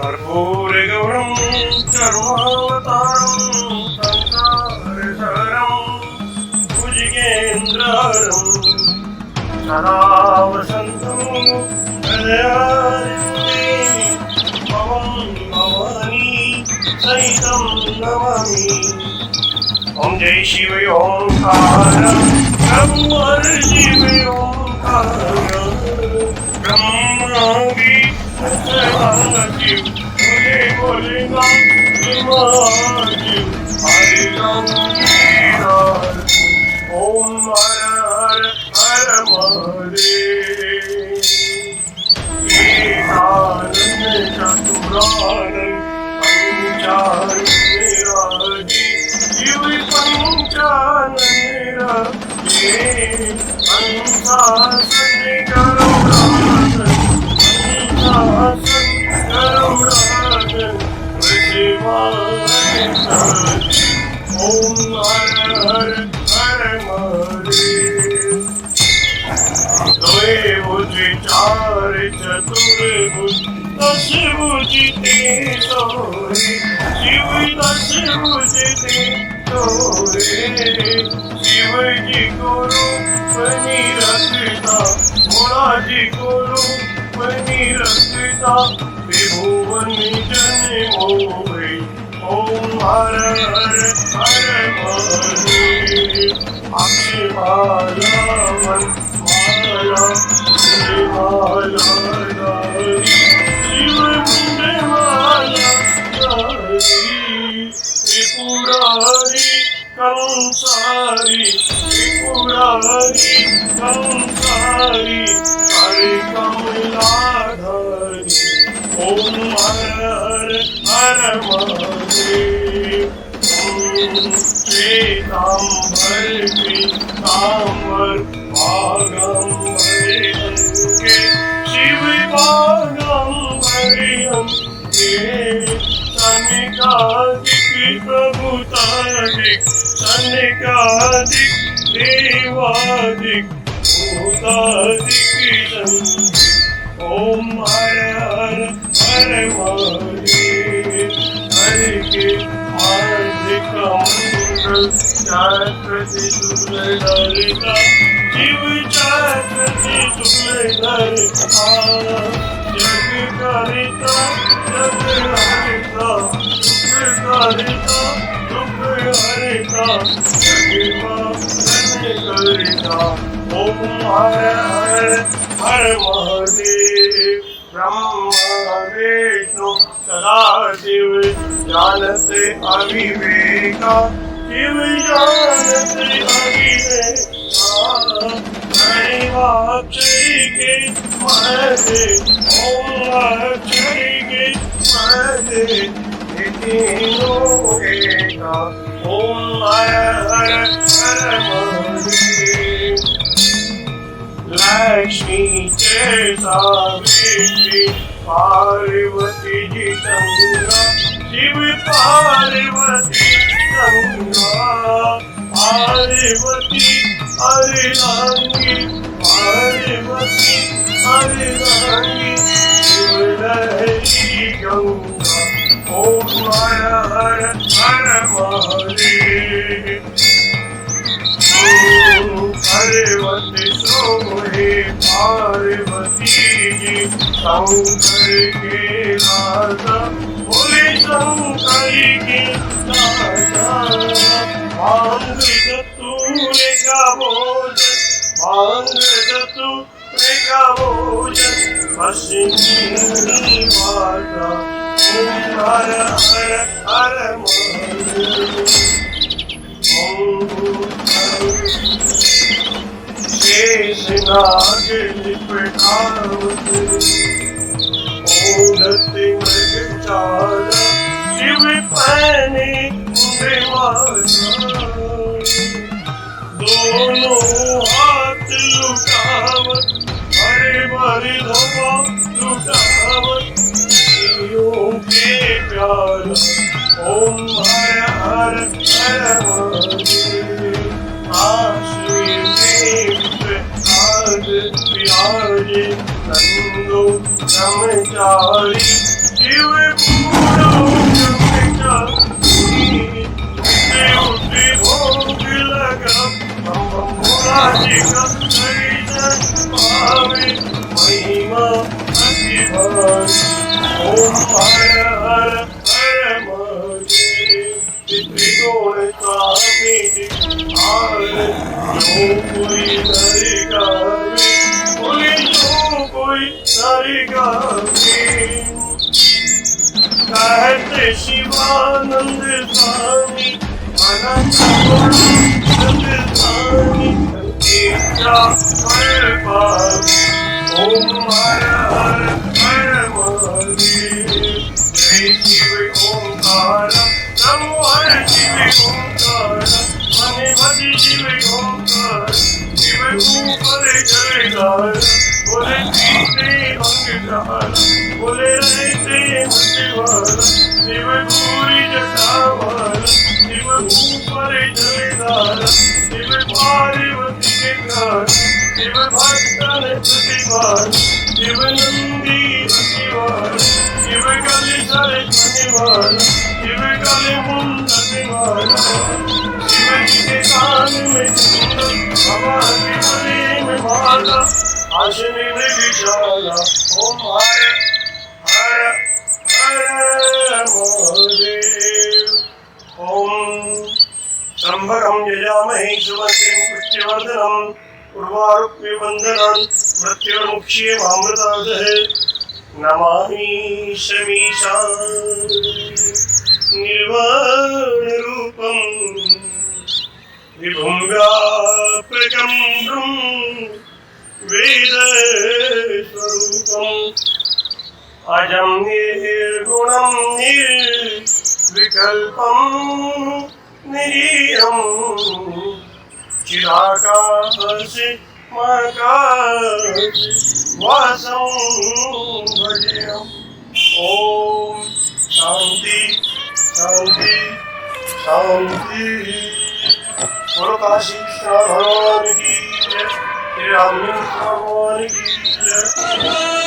कर्पूरगौरं सर्वावतारं संसारसारं भुजगेन्द्रहरं सदा वसन्तं हृदयारण्ये भवं भवानी सहितं नमामि। ओम जय शिव ओंकार ब्रह्म शिव ओंकार ब्रह्मा भी शिव मुझे बोलेगा हरे राम ओम हर हर हर महादेव एकानंद चतुरानंद पंचानंद शिव पंचानंद अंशासन करुणानंद अंशासन करुणानंद ओम हर हर हर महादेव। द्वय भुज चार चतुर्भुज दश भुज ते सोरे शिव दश भुज ते सोरे शिव जी को रूप रखता भोला जी को रूप रखता त्रिभुवन जन मोहे ओम हर हर हर महादेव। अक्षमाला मन माला माला शिव मुंडे माला त्रिपुरारी कंसारी त्रिपुरारी कंसारी हरे कमलाधारी ओम हर हर हर महादेव। श्वेतांबर पीतांबर भागंबरे अंके शिव भागंबरे सनिकादिक प्रभुतादिक सनिकादिक देवादिक भूतादिक ओम हर हर हर महादेव। हरि के हार्दिक मंगल चक्रति सुरललिता शिव चक्रति सुरललिता जग करिता जग हरिता दुख करिता दुख हरिता जग करिता ओम हर हर हर महादेव। ब्रह्मा विष्णु सदाशिव जानते अविवेका शिव जानते अविवेका अक्षय के महे ओम अक्षय के महे तीनों एका ओम हर हर हर महादेव। लक्ष्मी के सावित्री पार्वती जी गंगा शिव पार्वती गंगा पार्वती हरिरांगी पार्वती हरिरांगी शिवलहरी गंगा ओम हर हर हर महादेव। पार्वती सोहे पार्वती जी शंकर के राजा बोले शंकर के राजा भांग जतूरे का भोजन भांग जतूरे का भोजन पश्चिमी माता ओम हर हर हर महादेव। शेषनाग लिपटावत ओढ़ते मृगचाला शिव पहने माला दोनों हाथ लुटावत हरे भरे धवा लुटावत शिवों के प्यारा ओम हर हर हर महादेव। राज विराजे नंदो ब्रह्मचारी शिव पूरो ब्रह्मचारी उठे भोग लगा बम बम भोला जी का दर्शन पावे महिमा अति भारी ओम हर हर हर महादेव त्रिगुण स्वामी आर जो कोई नर गावे बोले जो कोई नर गावे कहते शिवानंद स्वामी अनंत गुणानंद स्वामी इच्छा हर पावे ओम हर हर हर महादेव जय शिव ओंकार नमो हर शिव ओंकार मने भजी शिव ओंकार शिव ऊपर जयकार बोले पीते अंगधार बोले रहते मतवाला शिव पूरी जटावाला शिव ऊपर जयकार शिव पार्वती के घर शिव भक्तन प्रतिभार शिव नंदी प्रतिभार शिव गले सरे मनिवार शिव गले मुंडनिवार शिव जी के कान में कुंडल हवा के गले में माला आशनी में विशाला ओम हर हर हर महादेव ओम त्र्यंबकं यजामहे सुगन्धिं पुष्टिवर्धनम् उर्वारुकमिबन्धनान् मृत्युर्मुक्षीयमामृतादः नमामि शमीशान् निर्वाणरूपं विभुं व्यापकं वेदस्वरूपम् अजं निर्गुणं निर्विकल्पं निरीयं चिराकाशे वासं भजेयम् ॐ शान्ति शान्ति शान्ति बोलो काशी विश्वनाथ भगवान की जय, श्री रामलिंग भगवान की जय।